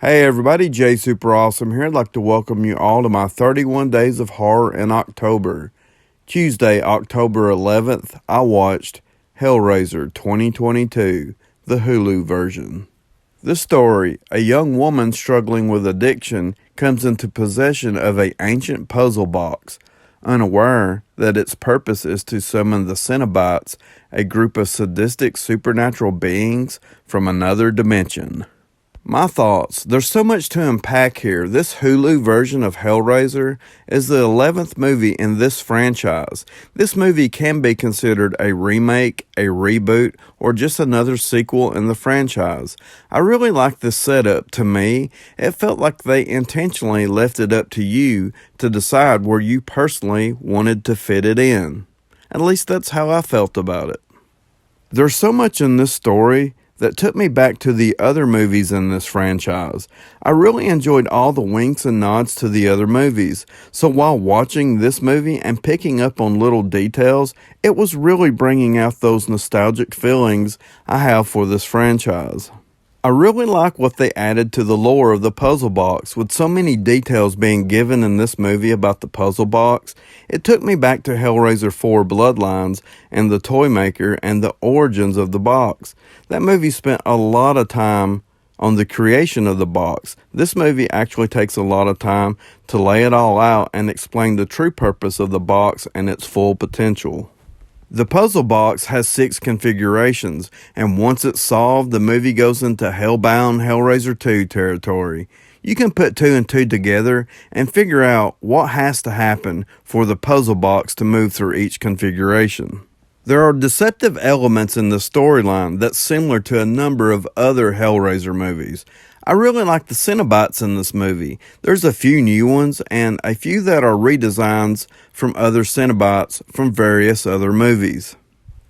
Hey everybody, Jay Superawesome here. I'd like to welcome you all to my 31 Days of Horror in October. Tuesday, October 11th, I watched HellRaiser 2022, the Hulu version. This story, a young woman struggling with addiction comes into possession of an ancient puzzle box, unaware that its purpose is to summon the Cenobites, a group of sadistic supernatural beings from another dimension. My thoughts. There's so much to unpack here. This Hulu version of HellRaiser is the 11th movie in this franchise. This movie can be considered a remake, a reboot, or just another sequel in the franchise. I really like this setup. To me, it felt like they intentionally left it up to you to decide where you personally wanted to fit it in. At least that's how I felt about it. There's so much in this story that took me back to the other movies in this franchise. I really enjoyed all the winks and nods to the other movies, so while watching this movie and picking up on little details, it was really bringing out those nostalgic feelings I have for this franchise. I really like what they added to the lore of the puzzle box, with so many details being given in this movie about the puzzle box. It took me back to HellRaiser 4 Bloodlines and the toy maker and the origins of the box. That movie spent a lot of time on the creation of the box. This movie actually takes a lot of time to lay it all out and explain the true purpose of the box and its full potential. The puzzle box has 6 configurations, and once it's solved, the movie goes into Hellbound Hellraiser 2 territory. You can put 2 and 2 together and figure out what has to happen for the puzzle box to move through each configuration. There are deceptive elements in the storyline that's similar to a number of other Hellraiser movies. I really like the Cenobites in this movie. There's a few new ones and a few that are redesigns from other Cenobites from various other movies.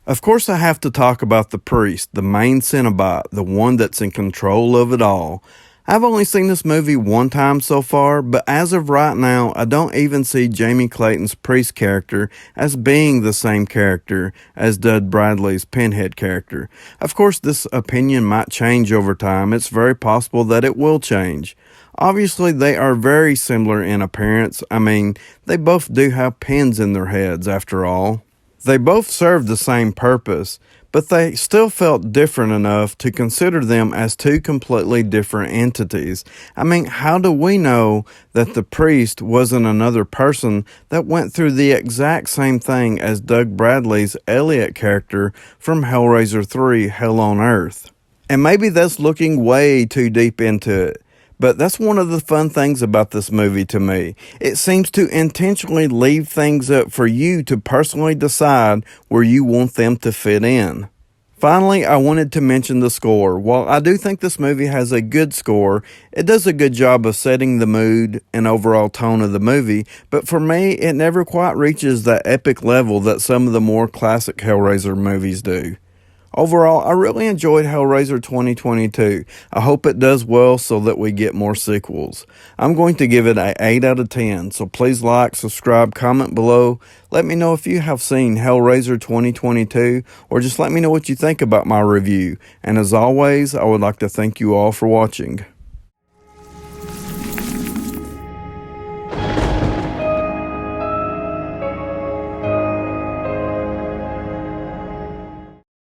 Of course, I have to talk about the priest, the main Cenobite, the one that's in control of it all. I've only seen this movie one time so far, but as of right now, I don't even see Jamie Clayton's priest character as being the same character as Doug Bradley's Pinhead character. Of course, this opinion might change over time. It's very possible that it will change. Obviously, they are very similar in appearance. I mean, they both do have pins in their heads after all. They both serve the same purpose, but they still felt different enough to consider them as 2 completely different entities. I mean, how do we know that the priest wasn't another person that went through the exact same thing as Doug Bradley's Elliot character from Hellraiser 3, Hell on Earth? And maybe that's looking way too deep into it. But that's one of the fun things about this movie to me. It seems to intentionally leave things up for you to personally decide where you want them to fit in. Finally, I wanted to mention the score. While I do think this movie has a good score, it does a good job of setting the mood and overall tone of the movie, but for me, it never quite reaches that epic level that some of the more classic Hellraiser movies do. Overall, I really enjoyed HellRaiser 2022. I hope it does well so that we get more sequels. I'm going to give it an 8 out of 10, so please like, subscribe, comment below. Let me know if you have seen HellRaiser 2022, or just let me know what you think about my review. And as always, I would like to thank you all for watching.